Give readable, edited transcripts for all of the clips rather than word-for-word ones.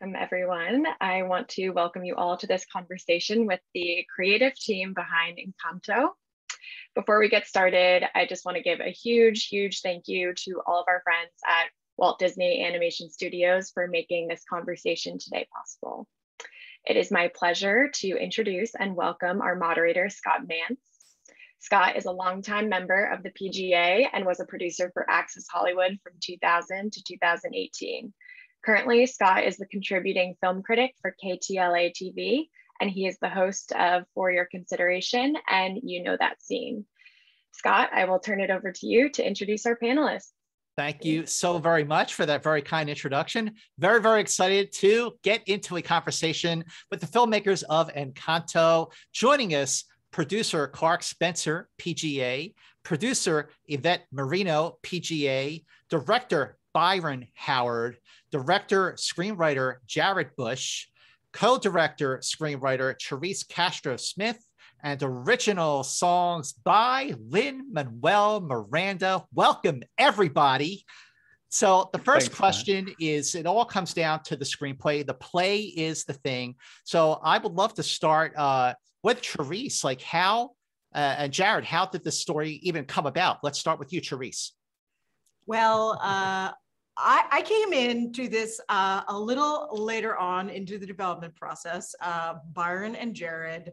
Welcome, everyone. I want to welcome you all to this conversation with the creative team behind ENCANTO. Before we get started, I just want to give a huge thank you to all of our friends at Walt Disney Animation Studios for making this conversation today possible. It is my pleasure to introduce and welcome our moderator, Scott Manz. Scott is a longtime member of the p.g.a. and was a producer for Access Hollywood from 2000 to 2018. Currently, Scott is the contributing film critic for KTLA TV, and he is the host of For Your Consideration and You Know That Scene. Scott, I will turn it over to you to introduce our panelists. Thank you so very much for that very kind introduction. Very excited to get into a conversation with the filmmakers of ENCANTO. Joining us, producer Clark Spencer, p.g.a., producer Yvett Merino, p.g.a., director Byron Howard, director, screenwriter Jared Bush, co-director, screenwriter Charise Castro-Smith, and original songs by Lin-Manual Miranda. Welcome, everybody. So the first question is, it all comes down to the screenplay. The play is the thing. So I would love to start with Charise. Like how, and Jared, how did this story even come about? Let's start with you, Charise. Well, I came into this a little later on into the development process. Byron and Jared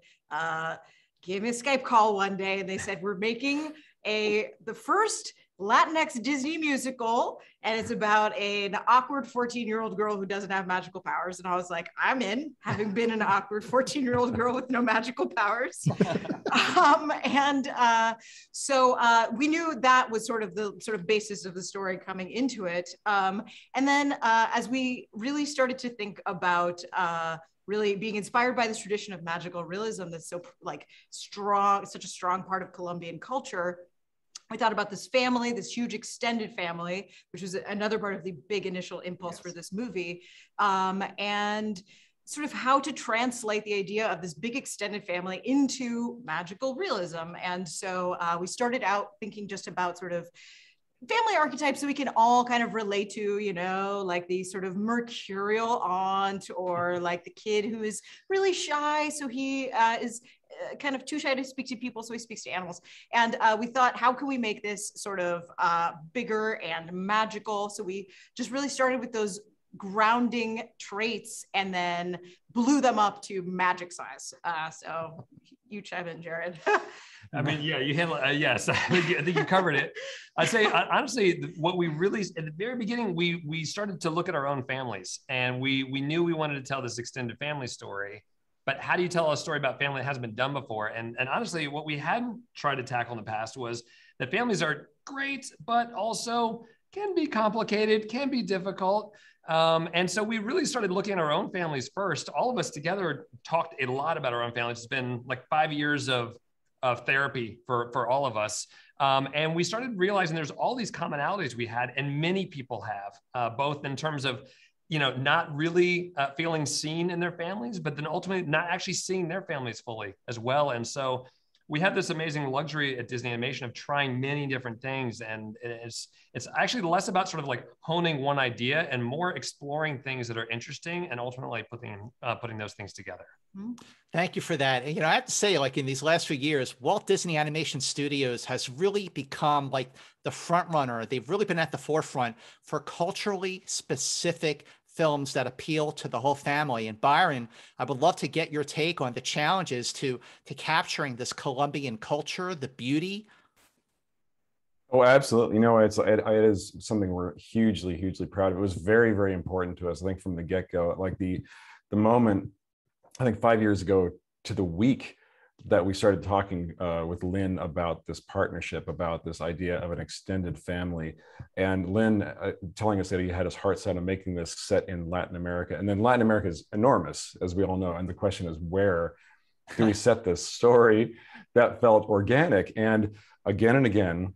gave me a Skype call one day and they said, we're making the first Latinx Disney musical, and it's about an awkward 14-year-old girl who doesn't have magical powers. And I was like, I'm in, having been an awkward 14-year-old girl with no magical powers. So we knew that was sort of the basis of the story coming into it. And then as we really started to think about really being inspired by this tradition of magical realism that's so strong, such a strong part of Colombian culture, I thought about this family, this huge extended family, which was another part of the big initial impulse for this movie, and sort of how to translate the idea of this big extended family into magical realism. And so we started out thinking just about sort of family archetypes that we can all kind of relate to, you know, like the sort of mercurial aunt, or like the kid who is really shy, so he is kind of too shy to speak to people, so he speaks to animals. And we thought, how can we make this sort of bigger and magical? So we just really started with those grounding traits and then blew them up to magic size. So you chime in, Jared. I mean, yeah, you handle yes. I think you covered it. I'd say honestly, what we really at the very beginning, we started to look at our own families, and we knew we wanted to tell this extended family story. But how do you tell a story about family that hasn't been done before? And honestly, what we hadn't tried to tackle in the past was that families are great, but also can be complicated, can be difficult. And so we really started looking at our own families first. All of us together talked a lot about our own families. It's been like 5 years of therapy for all of us. And we started realizing there's all these commonalities we had, and many people have, both in terms of, you know, not really feeling seen in their families, but then ultimately not actually seeing their families fully as well. And so we have this amazing luxury at Disney Animation of trying many different things. And it's actually less about sort of like honing one idea and more exploring things that are interesting and ultimately putting those things together. Thank you for that. And, you know, I have to say, like in these last few years, Walt Disney Animation Studios has really become like the front runner. They've really been at the forefront for culturally specific films that appeal to the whole family. And Byron, I would love to get your take on the challenges to capturing this Colombian culture, the beauty. Oh, absolutely. You know, it is something we're hugely proud of. It was very important to us, I think, from the get-go. Like the moment, I think 5 years ago to the week that we started talking with Lynn about this partnership, about this idea of an extended family, and Lynn telling us that he had his heart set on making this set in Latin America. And then Latin America is enormous, as we all know. And the question is, where do we set this story? That felt organic. And again,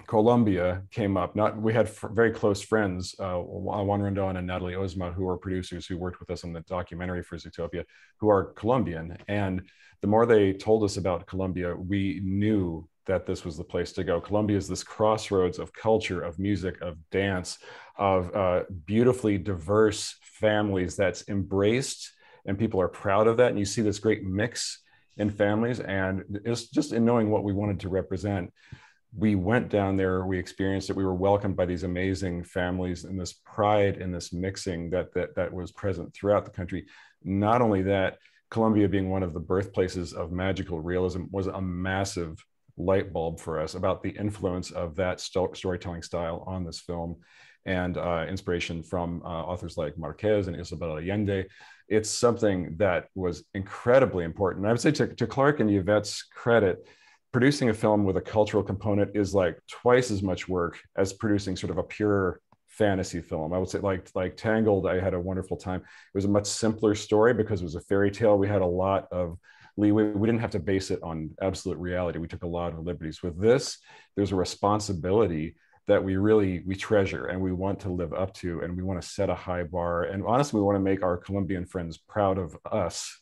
Colombia came up. We had very close friends, Juan Rondon and Natalie Ozma, who are producers who worked with us on the documentary for Zootopia, who are Colombian. And the more they told us about Colombia, we knew that this was the place to go. Colombia is this crossroads of culture, of music, of dance, of beautifully diverse families that's embraced, and people are proud of that. And you see this great mix in families, and it's just in knowing what we wanted to represent. We went down there, we experienced it, we were welcomed by these amazing families, and this pride and this mixing that was present throughout the country. Not only that, Colombia being one of the birthplaces of magical realism was a massive light bulb for us about the influence of that storytelling style on this film, and inspiration from authors like Marquez and Isabel Allende. It's something that was incredibly important. And I would say to Clark and Yvette's credit, producing a film with a cultural component is like twice as much work as producing sort of a pure fantasy film. I would say like Tangled, I had a wonderful time. It was a much simpler story because it was a fairy tale. We had a lot of leeway. We didn't have to base it on absolute reality. We took a lot of liberties. With this, there's a responsibility that we treasure and we want to live up to, and we want to set a high bar. And honestly, we want to make our Colombian friends proud of us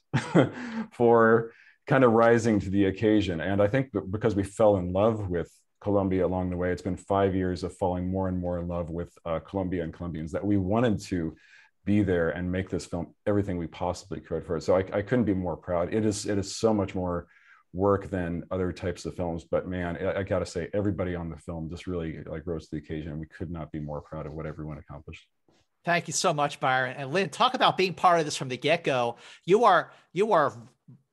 for kind of rising to the occasion. And I think that because we fell in love with Colombia along the way, it's been 5 years of falling more and more in love with Colombia and Colombians, that we wanted to be there and make this film everything we possibly could for it. So I couldn't be more proud. It is so much more work than other types of films, but man, I gotta say, everybody on the film just really like rose to the occasion. We could not be more proud of what everyone accomplished. Thank you so much, Byron. And Lynn, talk about being part of this from the get-go. You are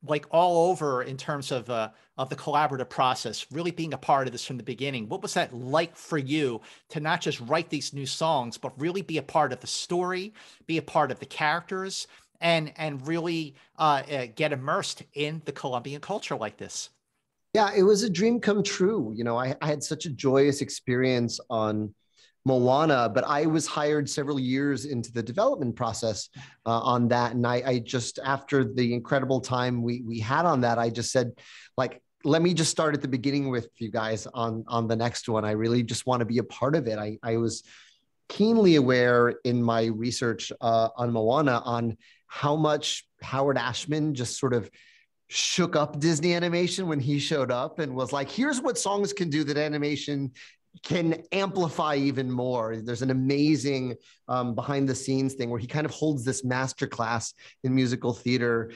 like all over in terms of the collaborative process, really being a part of this from the beginning. What was that like for you to not just write these new songs, but really be a part of the story, be a part of the characters, and really get immersed in the Colombian culture like this? Yeah, it was a dream come true. You know, I had such a joyous experience on Moana, but I was hired several years into the development process on that. And I just, after the incredible time we had on that, I just said, like, let me just start at the beginning with you guys on the next one. I really just want to be a part of it. I was keenly aware in my research on Moana on how much Howard Ashman just sort of shook up Disney animation when he showed up and was like, here's what songs can do that animation can amplify even more. There's an amazing behind the scenes thing where he kind of holds this masterclass in musical theater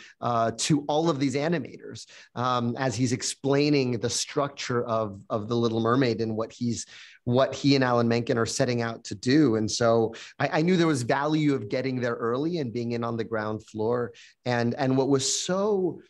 to all of these animators as he's explaining the structure of The Little Mermaid and what he and Alan Menken are setting out to do. And so I knew there was value of getting there early and being in on the ground floor. And what was so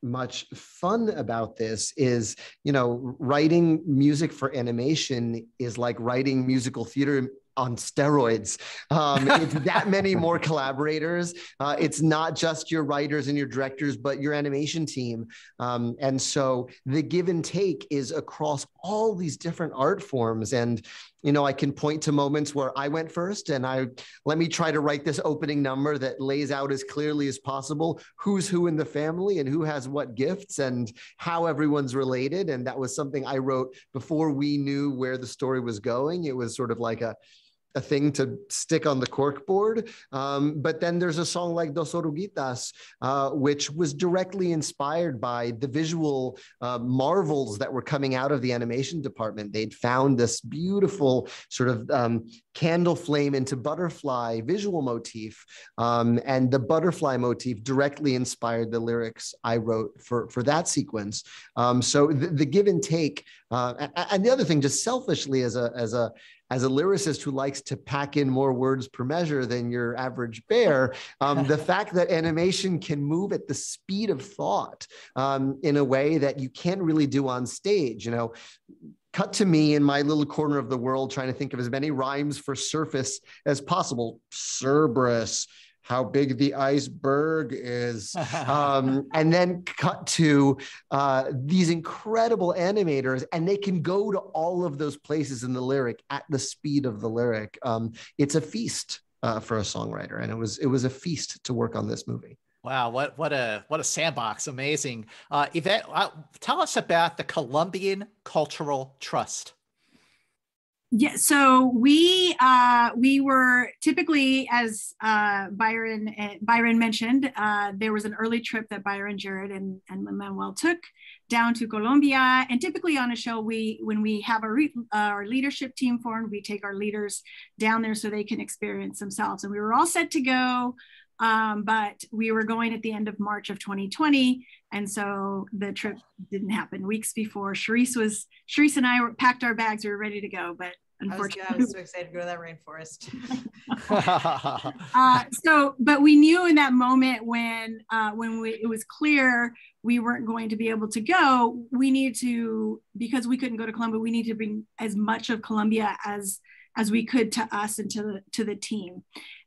much fun about this is, you know, writing music for animation is like writing musical theater on steroids. It's that many more collaborators. It's not just your writers and your directors, but your animation team. And so the give and take is across all these different art forms. And, you know, I can point to moments where I went first and let me try to write this opening number that lays out as clearly as possible who's who in the family and who has what gifts and how everyone's related. And that was something I wrote before we knew where the story was going. It was sort of like a thing to stick on the cork board. But then there's a song like Dos Oruguitas, which was directly inspired by the visual marvels that were coming out of the animation department. They'd found this beautiful sort of candle flame into butterfly visual motif. And the butterfly motif directly inspired the lyrics I wrote for that sequence. So the give and take, and the other thing, just selfishly as a lyricist who likes to pack in more words per measure than your average bear, the fact that animation can move at the speed of thought in a way that you can't really do on stage. You know, cut to me in my little corner of the world trying to think of as many rhymes for surface as possible. Cerberus, how big the iceberg is. And then cut to these incredible animators, and they can go to all of those places in the lyric at the speed of the lyric. It's a feast for a songwriter, and it was a feast to work on this movie. Wow, what a sandbox! Amazing. Yvette, tell us about the Colombian Cultural Trust. Yeah, so we were typically, as Byron mentioned, there was an early trip that Byron, Jared, and Lin-Manual took down to Colombia. And typically on a show, when we have our leadership team formed, we take our leaders down there so they can experience themselves. And we were all set to go, but we were going at the end of March of 2020. And so the trip didn't happen. Weeks before, Charise and I packed our bags. We were ready to go, but unfortunately, I was so excited to go to that rainforest. But we knew in that moment when it was clear we weren't going to be able to go, we need to, because we couldn't go to Colombia, we need to bring as much of Colombia as we could to us and to the team.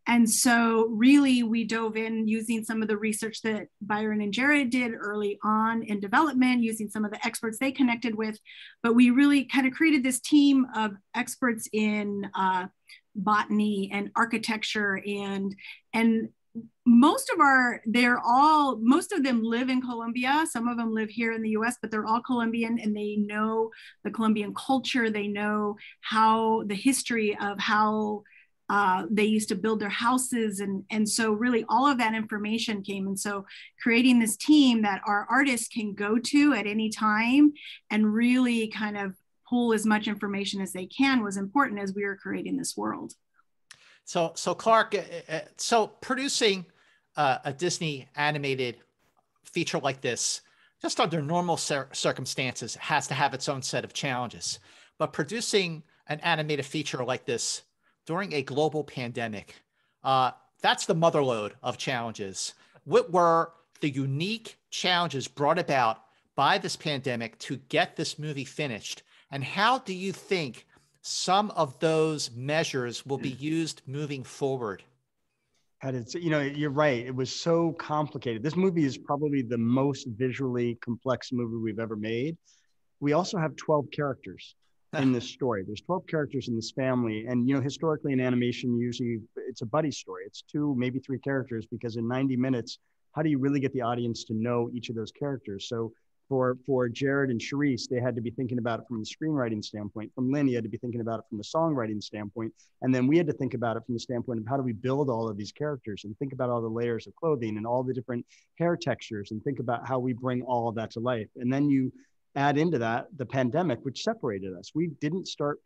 And so really we dove in using some of the research that Byron and Jared did early on in development, using some of the experts they connected with, but we really kind of created this team of experts in botany and architecture and most of them live in Colombia. Some of them live here in the US, but they're all Colombian and they know the Colombian culture. They know the history of how they used to build their houses. And so really all of that information came. And so creating this team that our artists can go to at any time and really kind of pull as much information as they can was important as we were creating this world. So Clark, so producing a Disney animated feature like this, just under normal circumstances, has to have its own set of challenges. But producing an animated feature like this during a global pandemic, that's the motherlode of challenges. What were the unique challenges brought about by this pandemic to get this movie finished? And how do you think some of those measures will be used moving forward? You're right. It was so complicated. This movie is probably the most visually complex movie we've ever made. We also have 12 characters in this story. There's 12 characters in this family. And, historically in animation, usually it's a buddy story. It's 2, maybe 3 characters, because in 90 minutes, how do you really get the audience to know each of those characters? So for Jared and Charise, they had to be thinking about it from the screenwriting standpoint. From Lynn, he had to be thinking about it from the songwriting standpoint. And then we had to think about it from the standpoint of how do we build all of these characters and think about all the layers of clothing and all the different hair textures and think about how we bring all of that to life. And then you add into that the pandemic, which separated us. We didn't start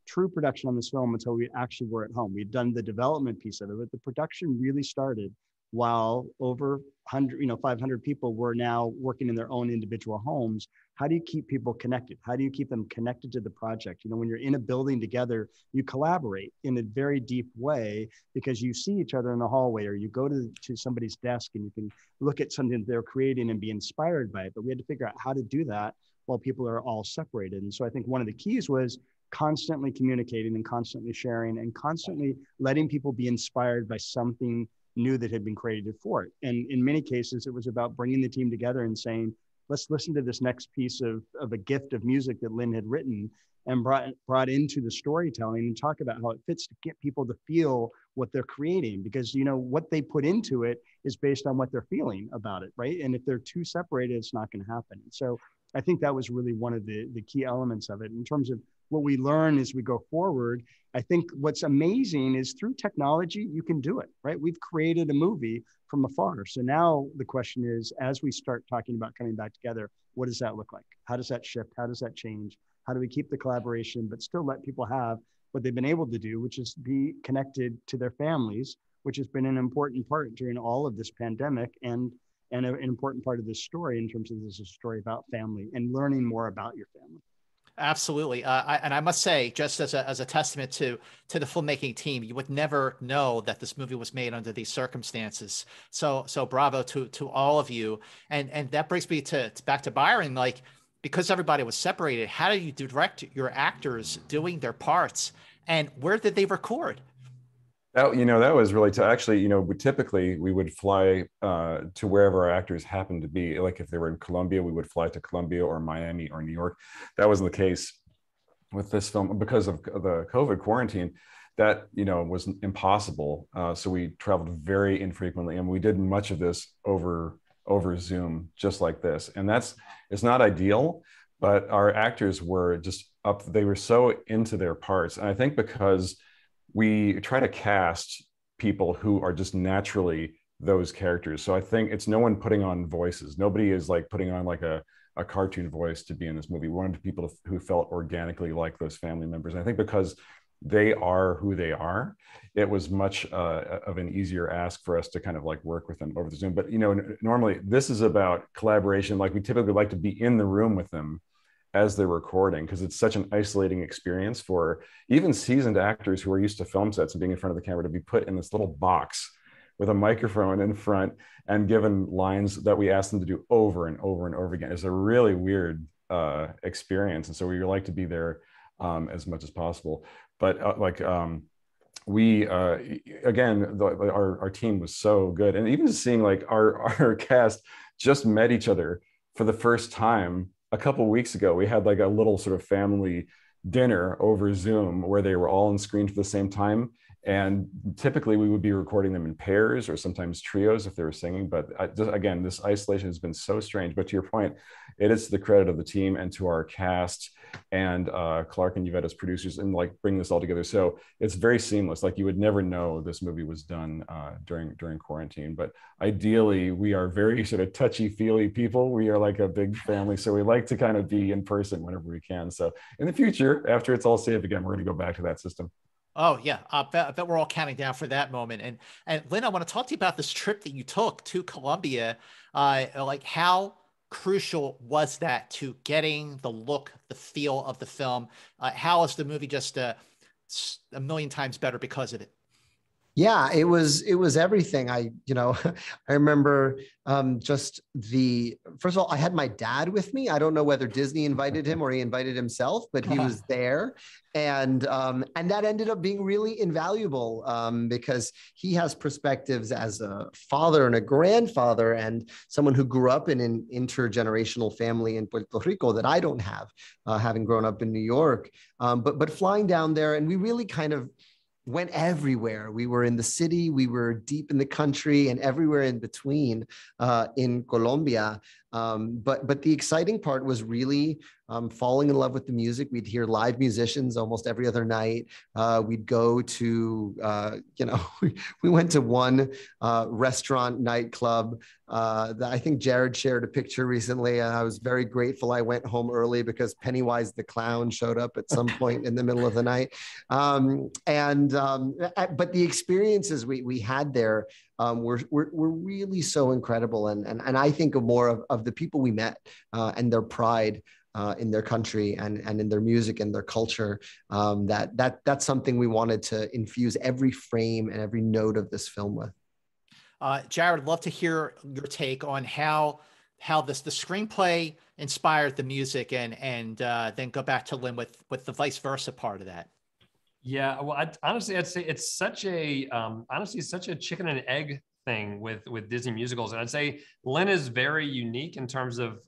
true production on this film until we actually were at home. We'd done the development piece of it, but the production really started while over 500 people were now working in their own individual homes. How do you keep people connected? How do you keep them connected to the project? When you're in a building together, you collaborate in a very deep way because you see each other in the hallway, or you go to somebody's desk and you can look at something that they're creating and be inspired by it. But we had to figure out how to do that while people are all separated. And so I think one of the keys was constantly communicating and constantly sharing and constantly letting people be inspired by something new that had been created for it. And in many cases, it was about bringing the team together and saying, let's listen to this next piece of a gift of music that Lynn had written and brought into the storytelling and talk about how it fits to get people to feel what they're creating, because what they put into it is based on what they're feeling about it, right? And if they're too separated, it's not going to happen. And so I think that was really one of the key elements of it. In terms of what we learn as we go forward, I think what's amazing is through technology, you can do it, right? We've created a movie from afar. So now the question is, as we start talking about coming back together, what does that look like? How does that shift? How does that change? How do we keep the collaboration, but still let people have what they've been able to do, which is be connected to their families, which has been an important part during all of this pandemic and an important part of this story in terms of this is a story about family and learning more about your family. Absolutely. And I must say, just as a testament to the filmmaking team, you would never know that this movie was made under these circumstances. So bravo to all of you. And that brings me back to Byron, like, because everybody was separated, how do you direct your actors doing their parts, and where did they record? That was really actually, we would fly to wherever our actors happened to be. Like if they were in Colombia, we would fly to Colombia or Miami or New York. That wasn't the case with this film because of the COVID quarantine. That, was impossible. So we traveled very infrequently, and we did much of this over Zoom, just like this. And it's not ideal, but our actors were just up, they were so into their parts. And I think because we try to cast people who are just naturally those characters. So I think it's no one putting on voices. Nobody is like putting on like a cartoon voice to be in this movie. We wanted people who felt organically like those family members. And I think because they are who they are, it was much of an easier ask for us to kind of like work with them over the Zoom. But, you know, normally this is about collaboration. Like we typically like to be in the room with them as they're recording, because it's such an isolating experience for even seasoned actors who are used to film sets and being in front of the camera to be put in this little box with a microphone in front and given lines that we ask them to do over and over and over again. It's a really weird experience. And so we like to be there as much as possible. But again, our team was so good. And even seeing like our cast just met each other for the first time a couple of weeks ago. We had like a little sort of family dinner over Zoom where they were all on screen at the same time. And typically we would be recording them in pairs or sometimes trios if they were singing. But again, this isolation has been so strange. But to your point, it is to the credit of the team and to our cast and Clark and Yvette as producers and like bring this all together. So it's very seamless. Like you would never know this movie was done during quarantine. But ideally, we are very sort of touchy-feely people. We are like a big family. So we like to kind of be in person whenever we can. So in the future, after it's all safe again, we're going to go back to that system. Oh yeah, I bet we're all counting down for that moment. And Lynn, I want to talk to you about this trip that you took to Colombia. Like how crucial was that to getting the look, the feel of the film? How is the movie just a million times better because of it? Yeah, it was everything. I remember first of all, I had my dad with me. I don't know whether Disney invited him or he invited himself, but he was there. And that ended up being really invaluable because he has perspectives as a father and a grandfather and someone who grew up in an intergenerational family in Puerto Rico that I don't have, having grown up in New York. But flying down there, and we really kind of went everywhere. We were in the city, we were deep in the country, and everywhere in between in Colombia. But the exciting part was really falling in love with the music. We'd hear live musicians almost every other night. We'd go to, we went to one restaurant nightclub that I think Jared shared a picture recently. And I was very grateful I went home early because Pennywise the Clown showed up at some point in the middle of the night. But the experiences we had there were really so incredible. And I think of more of the people we met and their pride in their country and in their music and their culture. That's something we wanted to infuse every frame and every note of this film with. Jared, I'd love to hear your take on how the screenplay inspired the music and then go back to Lynn with the vice versa part of that. Yeah, well, I'd say it's such a chicken and egg thing with Disney musicals, and I'd say Lynn is very unique in terms of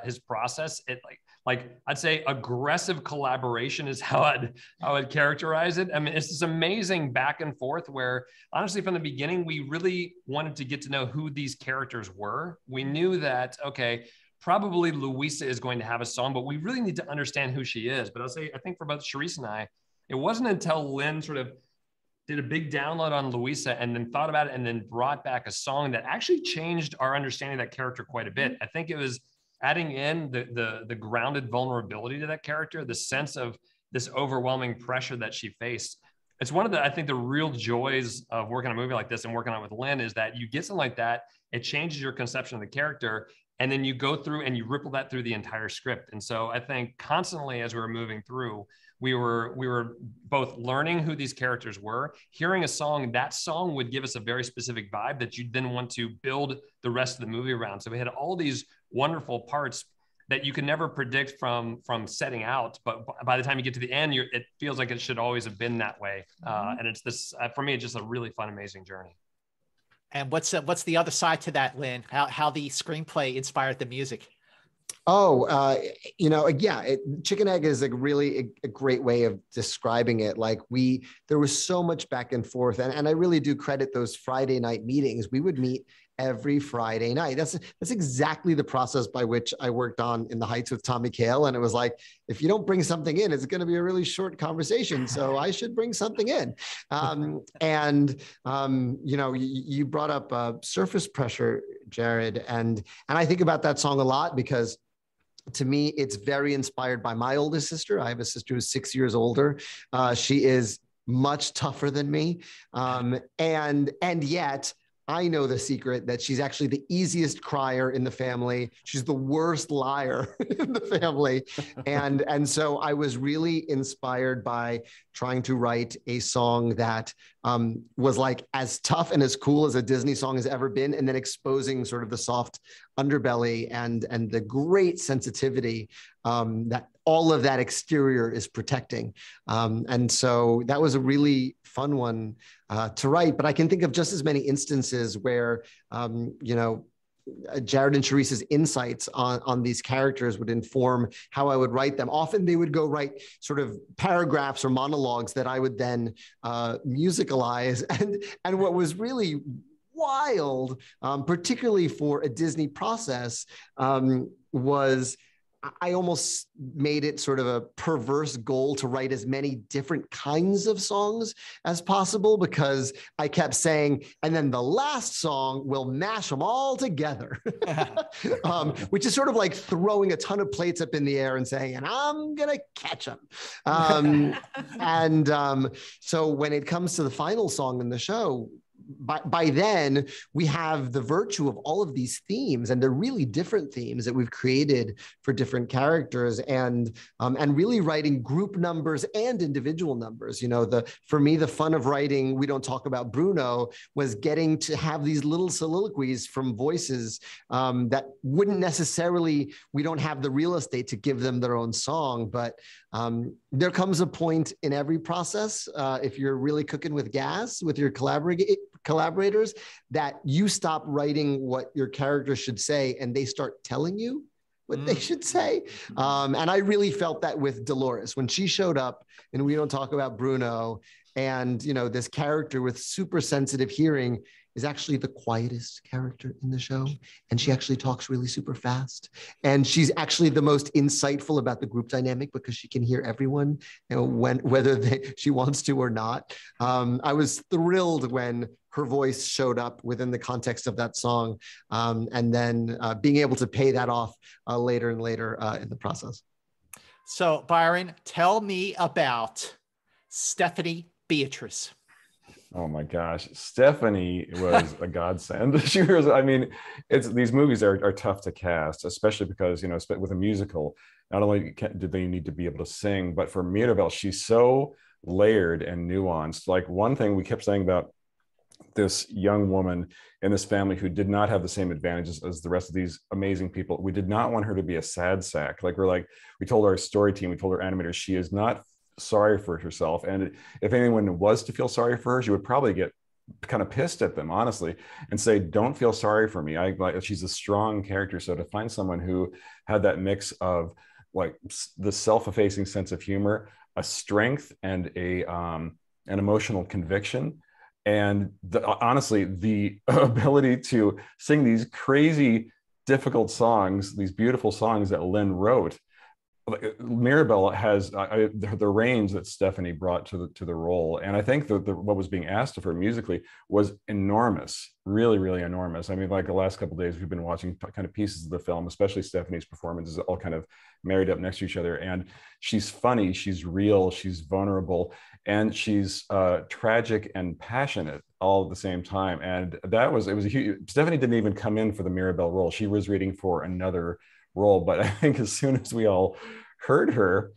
his process. It I'd say aggressive collaboration is how I'd characterize it. I mean, it's this amazing back and forth where honestly from the beginning we really wanted to get to know who these characters were. We knew that probably Luisa is going to have a song, but we really need to understand who she is. But I think for both Charise and I, it wasn't until Lynn sort of did a big download on Luisa and then thought about it and then brought back a song that actually changed our understanding of that character quite a bit. I think it was adding in the grounded vulnerability to that character, the sense of this overwhelming pressure that she faced. It's one of I think the real joys of working on a movie like this and working on it with Lynn is that you get something like that, it changes your conception of the character, and then you go through and you ripple that through the entire script. And so I think constantly as we were moving through, we were both learning who these characters were, hearing a song, that song would give us a very specific vibe that you then want to build the rest of the movie around. So we had all these wonderful parts that you can never predict from setting out, but by the time you get to the end, it feels like it should always have been that way. And it's this, for me, it's just a really fun, amazing journey. And what's the other side to that, Lynn? How the screenplay inspired the music? Chicken egg is really a great way of describing it. There was so much back and forth, and I really do credit those Friday night meetings. We would meet every Friday night. That's exactly the process by which I worked on In the Heights with Tommy Kail. And it was like, if you don't bring something in, it's going to be a really short conversation. So I should bring something in. You know, you brought up Surface Pressure, Jared. And I think about that song a lot because to me, it's very inspired by my oldest sister. I have a sister who's 6 years older. She is much tougher than me. And yet I know the secret that she's actually the easiest crier in the family. She's the worst liar in the family. And so I was really inspired by trying to write a song that was like as tough and as cool as a Disney song has ever been, and then exposing sort of the soft underbelly and the great sensitivity that all of that exterior is protecting. And so that was a really fun one to write, but I can think of just as many instances where, you know, Jared and Charise's insights on these characters would inform how I would write them. Often they would go write sort of paragraphs or monologues that I would then musicalize. And what was really wild, particularly for a Disney process, was I almost made it sort of a perverse goal to write as many different kinds of songs as possible, because I kept saying, and then the last song will mash them all together, which is sort of like throwing a ton of plates up in the air and saying, and I'm going to catch them. So when it comes to the final song in the show, by then we have the virtue of all of these themes, and they're really different themes that we've created for different characters, and really writing group numbers and individual numbers. You know, for me, the fun of writing We Don't Talk About Bruno was getting to have these little soliloquies from voices that wouldn't necessarily, we don't have the real estate to give them their own song, but there comes a point in every process, if you're really cooking with gas with your collaborators, that you stop writing what your character should say and they start telling you what they should say. And I really felt that with Dolores when she showed up and We Don't Talk About Bruno, and you know, this character with super sensitive hearing is actually the quietest character in the show. And she actually talks really super fast. And she's actually the most insightful about the group dynamic because she can hear everyone, you know, whether she wants to or not. I was thrilled when her voice showed up within the context of that song. And then being able to pay that off later and later in the process. So Byron, tell me about Stephanie Beatrice. Oh my gosh, Stephanie was a godsend. She was, I mean, these movies are tough to cast, especially because, you know, with a musical, not only do they need to be able to sing, but for Mirabel, she's so layered and nuanced. Like, one thing we kept saying about this young woman in this family who did not have the same advantages as the rest of these amazing people, we did not want her to be a sad sack. Like, we told our story team, we told our animators, she is not sorry for herself, and if anyone was to feel sorry for her, she would probably get kind of pissed at them, honestly, and say, don't feel sorry for me. She's a strong character. So to find someone who had that mix of like the self-effacing sense of humor, a strength, and an emotional conviction, and honestly the ability to sing these crazy difficult songs, these beautiful songs that Lynn wrote. Mirabel has the range that Stephanie brought to the role, and I think what was being asked of her musically was enormous, really, really enormous. I mean, like the last couple of days, we've been watching kind of pieces of the film, especially Stephanie's performances, all kind of married up next to each other. And she's funny, she's real, she's vulnerable, and she's tragic and passionate all at the same time. And it was a huge. Stephanie didn't even come in for the Mirabel role; she was reading for another role. But I think as soon as we all heard her,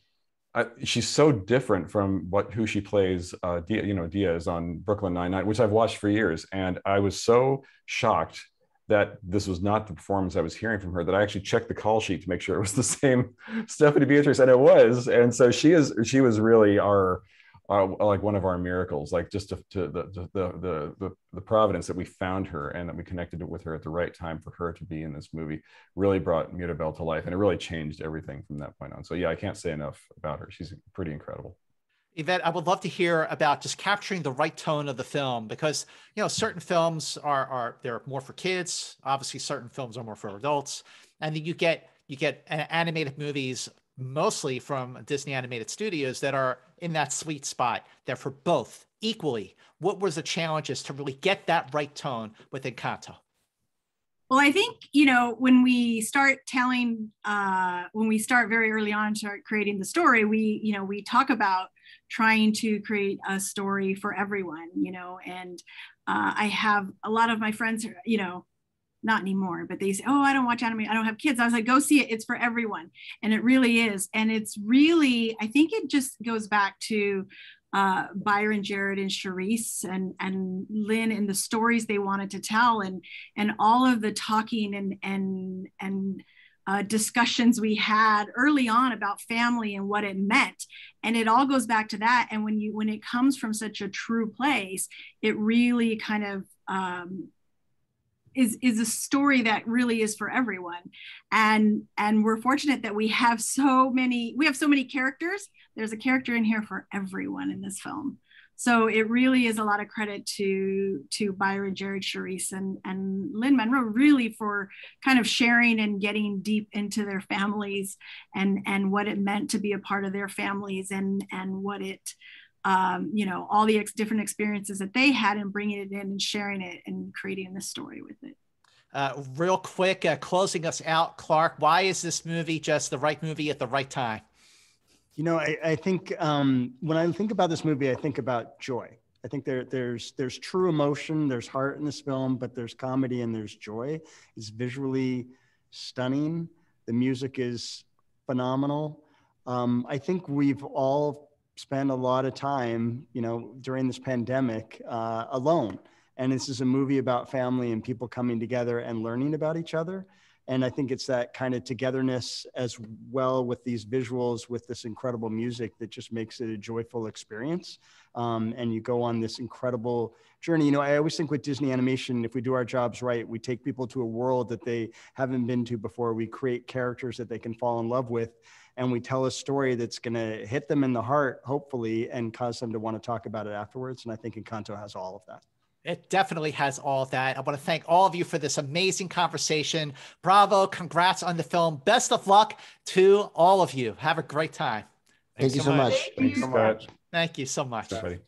she's so different from who she plays. Diaz on Brooklyn Nine-Nine, which I've watched for years, and I was so shocked that this was not the performance I was hearing from her that I actually checked the call sheet to make sure it was the same Stephanie Beatrice, and it was. And so she was really our like one of our miracles, like just the providence that we found her and that we connected with her at the right time for her to be in this movie really brought Mirabel to life, and it really changed everything from that point on. So yeah, I can't say enough about her. She's pretty incredible. Yvette, I would love to hear about just capturing the right tone of the film, because, you know, certain films they're more for kids. Obviously, certain films are more for adults. And then you get animated movies mostly from Disney Animated Studios that are in that sweet spot. They're for both equally. What was the challenges to really get that right tone with Encanto? Well, I think, you know, when we start very early on and start creating the story, we talk about trying to create a story for everyone, you know, and I have a lot of my friends, you know, not anymore, but they say, oh, I don't watch anime, I don't have kids. I was like, go see it, it's for everyone. And it really is. And it's really, I think it just goes back to Byron, Jared, and Charise and Lynn, and the stories they wanted to tell, and all of the talking and discussions we had early on about family and what it meant. And it all goes back to that. And when it comes from such a true place, it really kind of is a story that really is for everyone. And we're fortunate that we have so many characters. There's a character in here for everyone in this film. So it really is a lot of credit to Byron, Jared, Charise, and Lin-Manual really for kind of sharing and getting deep into their families and what it meant to be a part of their families, and what it, you know, all the different experiences that they had, and bringing it in and sharing it and creating this story with it. Real quick, closing us out, Clark, why is this movie just the right movie at the right time? You know, I think when I think about this movie, I think about joy. I think there's true emotion, there's heart in this film, but there's comedy and there's joy. It's visually stunning. The music is phenomenal. I think we've all spent a lot of time, you know, during this pandemic alone. And this is a movie about family and people coming together and learning about each other. And I think it's that kind of togetherness as well with these visuals, with this incredible music, that just makes it a joyful experience. And you go on this incredible journey. You know, I always think with Disney animation, if we do our jobs right, we take people to a world that they haven't been to before. We create characters that they can fall in love with. And we tell a story that's going to hit them in the heart, hopefully, and cause them to want to talk about it afterwards. And I think Encanto has all of that. It definitely has all of that. I want to thank all of you for this amazing conversation. Bravo. Congrats on the film. Best of luck to all of you. Have a great time. Thank you so much. Thanks so much. Thank you so much. Everybody.